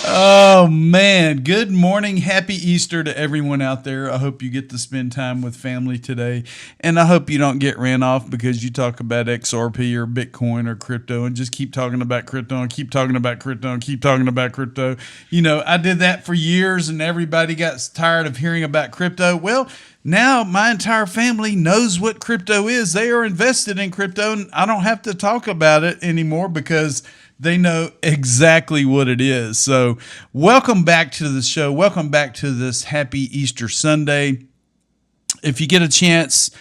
Oh, man. Good morning. Happy Easter to everyone out there. I hope you get to spend time with family today. And I hope you don't get ran off because you talk about XRP or Bitcoin or crypto and just keep talking about crypto and keep talking about crypto and keep talking about crypto. You know, I did that for years and everybody got tired of hearing about crypto. Well, now my entire family knows what crypto is. They are invested in crypto and I don't have to talk about it anymore because they know exactly what it is. So welcome back to the show. Welcome back to this happy Easter Sunday. If you get a chance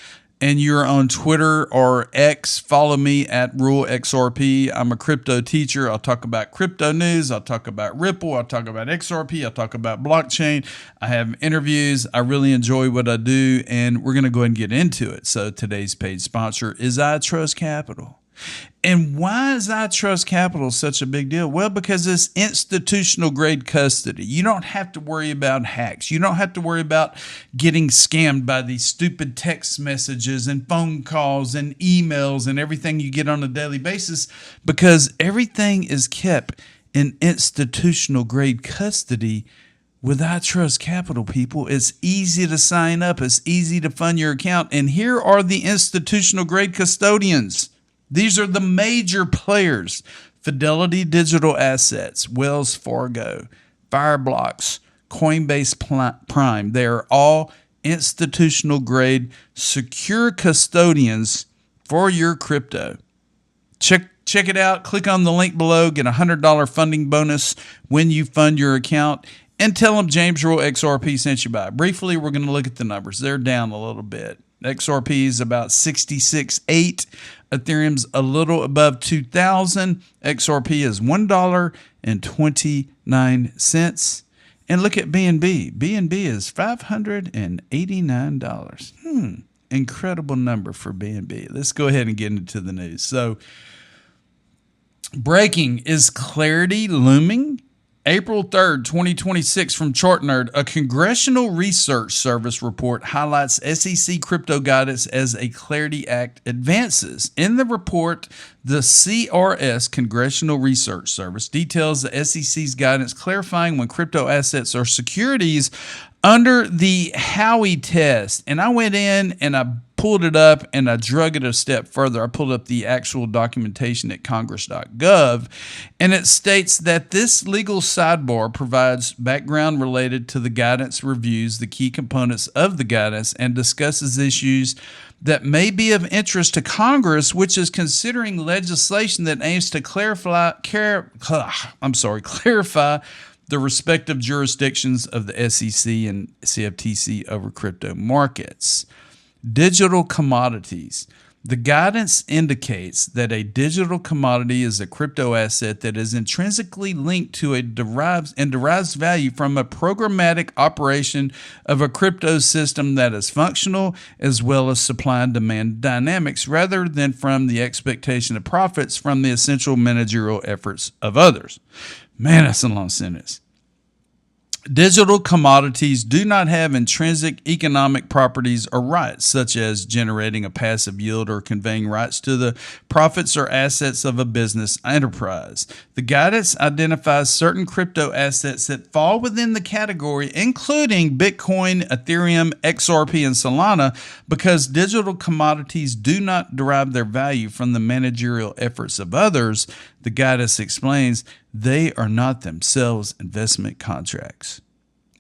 and you're on Twitter or X, follow me at RuleXRP. I'm a crypto teacher. I'll talk about crypto news. I'll talk about Ripple. I'll talk about XRP. I'll talk about blockchain. I have interviews. I really enjoy what I do, and we're going to go ahead and get into it. So today's paid sponsor is iTrustCapital. And why is iTrustCapital such a big deal? Well, because it's institutional grade custody. You don't have to worry about hacks. You don't have to worry about getting scammed by these stupid text messages and phone calls and emails and everything you get on a daily basis, because everything is kept in institutional grade custody with iTrustCapital, people. It's easy to sign up. It's easy to fund your account. And here are the institutional grade custodians. These are the major players: Fidelity Digital Assets, Wells Fargo, Fireblocks, Coinbase Prime. They are all institutional grade secure custodians for your crypto. Check it out. Click on the link below. Get a $100 funding bonus when you fund your account. And tell them James Rule XRP sent you by. Briefly, we're going to look at the numbers. They're down a little bit. XRP is about 66.8. Ethereum's a little above 2,000. XRP is $1.29. And look at BNB. BNB is $589. Incredible number for BNB. Let's go ahead and get into the news. So, breaking: is clarity looming? April 3rd, 2026, from ChartNerd, a Congressional Research Service report highlights SEC crypto guidance as a Clarity Act advances. In the report, the CRS, Congressional Research Service, details the SEC's guidance clarifying when crypto assets are securities under the Howey test. And I went in and I pulled it up and I drug it a step further. I pulled up the actual documentation at congress.gov, and it states that this legal sidebar provides background related to the guidance, reviews the key components of the guidance, and discusses issues that may be of interest to Congress, which is considering legislation that aims to clarify the respective jurisdictions of the SEC and CFTC over crypto markets. Digital commodities. The guidance indicates that a digital commodity is a crypto asset that is intrinsically linked to derives value from a programmatic operation of a crypto system that is functional, as well as supply and demand dynamics, rather than from the expectation of profits from the essential managerial efforts of others. Man, that's a long sentence. Digital commodities do not have intrinsic economic properties or rights, such as generating a passive yield or conveying rights to the profits or assets of a business enterprise. The guidance identifies certain crypto assets that fall within the category, including Bitcoin, Ethereum, XRP, and Solana, because digital commodities do not derive their value from the managerial efforts of others. The guidance explains they are not themselves investment contracts.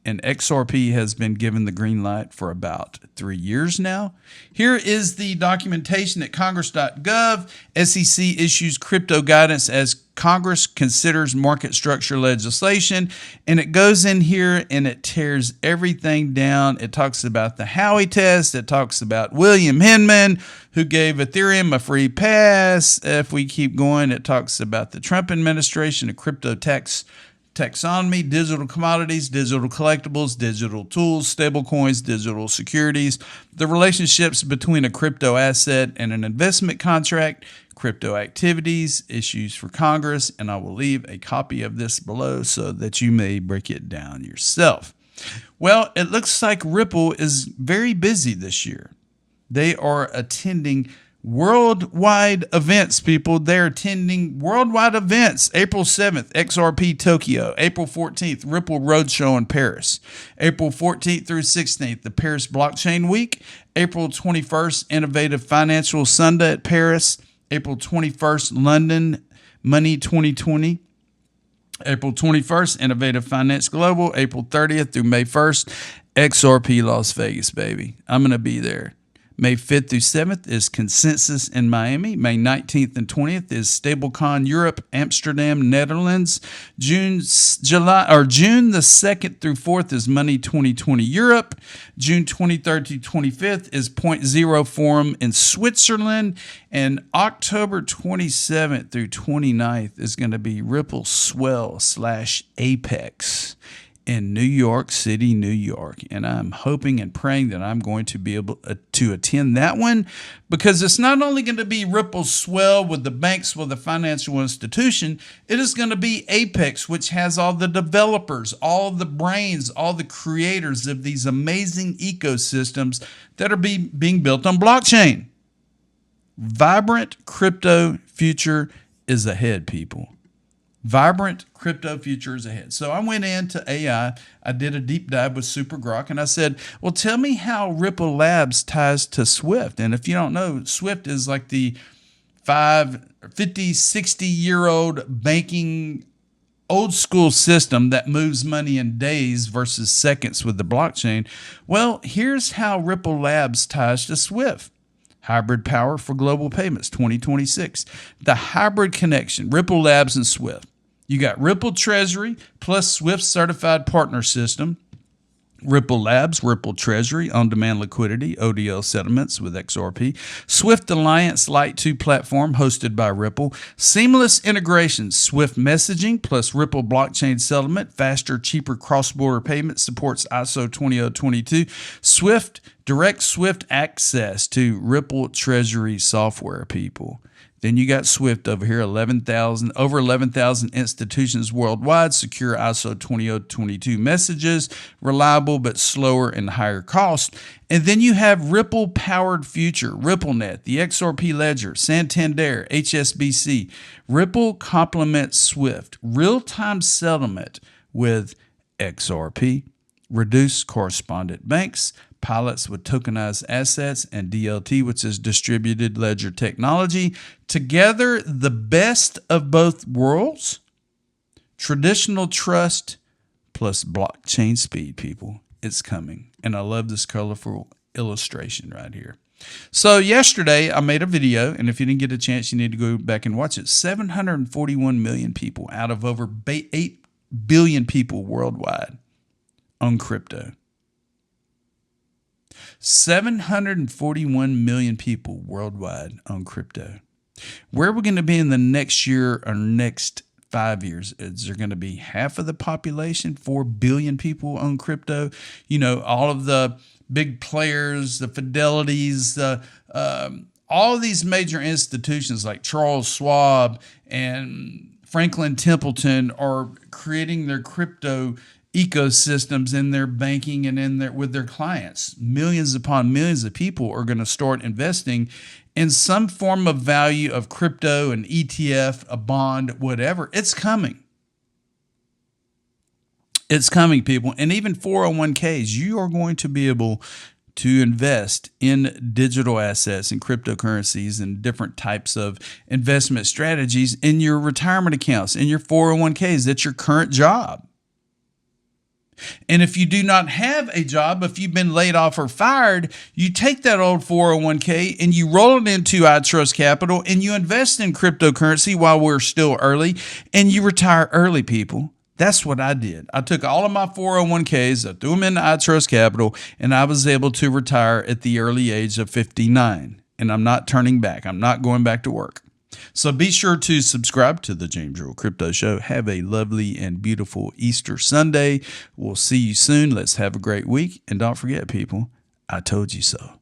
And XRP has been given the green light for about 3 years now. Here is the documentation at congress.gov. SEC issues crypto guidance as Congress considers market structure legislation. And it goes in here and it tears everything down. It talks about the Howey test. It talks about William Hinman, who gave Ethereum a free pass. If we keep going, it talks about the Trump administration, a crypto taxonomy, digital commodities, digital collectibles, digital tools, stable coins, digital securities, the relationships between a crypto asset and an investment contract, crypto activities, issues for Congress, and I will leave a copy of this below so that you may break it down yourself. Well, it looks like Ripple is very busy this year. They are attending Worldwide events, people. They're attending worldwide events. April 7th, XRP Tokyo. April 14th, Ripple Roadshow in Paris. April 14th through 16th, the Paris Blockchain Week. April 21st, Innovative Financial Sunday at Paris. April 21st, London Money 2020. April 21st, Innovative Finance Global. April 30th through May 1st, XRP Las Vegas, baby. I'm going to be there. May 5th through 7th is Consensus in Miami. May 19th and 20th is StableCon Europe, Amsterdam, Netherlands. June the 2nd through 4th is Money 2020 Europe. June 23rd to 25th is Point Zero Forum in Switzerland. And October 27th through 29th is going to be Ripple Swell / Apex in New York City, New York. And I'm hoping and praying that I'm going to be able to attend that one, because it's not only going to be Ripple Swell with the banks, with the financial institution, it is going to be Apex, which has all the developers, all the brains, all the creators of these amazing ecosystems that are being built on blockchain. Vibrant crypto future is ahead, people. Vibrant crypto futures ahead. So I went into AI. I did a deep dive with Super Grok, and I said, well, tell me how Ripple Labs ties to Swift. And if you don't know, Swift is like the 50, 60-year-old banking old school system that moves money in days versus seconds with the blockchain. Well, here's how Ripple Labs ties to Swift. Hybrid power for global payments 2026. The hybrid connection, Ripple Labs and Swift. You got Ripple Treasury plus Swift certified partner system. Ripple Labs, Ripple Treasury, on-demand liquidity, ODL settlements with XRP. Swift Alliance Lite 2 platform hosted by Ripple. Seamless integration, Swift messaging plus Ripple blockchain settlement. Faster, cheaper cross-border payment, supports ISO 20022. Swift, direct Swift access to Ripple Treasury software, people. Then you got Swift over here, over 11,000 institutions worldwide, secure ISO 20022 messages, reliable but slower and higher cost. And then you have Ripple Powered Future, RippleNet, the XRP Ledger, Santander, HSBC. Ripple complements Swift, real-time settlement with XRP, reduced correspondent banks, pilots with tokenized assets, and DLT, which is distributed ledger technology. Together, the best of both worlds, traditional trust plus blockchain speed, people. It's coming. And I love this colorful illustration right here. So yesterday, I made a video, and if you didn't get a chance, you need to go back and watch it. 741 million people out of over 8 billion people worldwide own crypto. 741 million people worldwide own crypto. Where are we going to be in the next year or next 5 years? Is there going to be half of the population, 4 billion people own crypto? You know, all of the big players, the Fidelities, all of these major institutions like Charles Schwab and Franklin Templeton are creating their crypto ecosystems in their banking and with their clients. Millions upon millions of people are going to start investing in some form of value of crypto, an ETF, a bond, whatever. It's coming. It's coming, people. And even 401ks, you are going to be able to invest in digital assets and cryptocurrencies and different types of investment strategies in your retirement accounts, in your 401ks. That's your current job. And if you do not have a job, if you've been laid off or fired, you take that old 401k and you roll it into iTrustCapital and you invest in cryptocurrency while we're still early, and you retire early, people. That's what I did. I took all of my 401ks, I threw them into iTrustCapital, and I was able to retire at the early age of 59. And I'm not turning back. I'm not going back to work. So be sure to subscribe to the James Earl Crypto Show. Have a lovely and beautiful Easter Sunday. We'll see you soon. Let's have a great week. And don't forget, people, I told you so.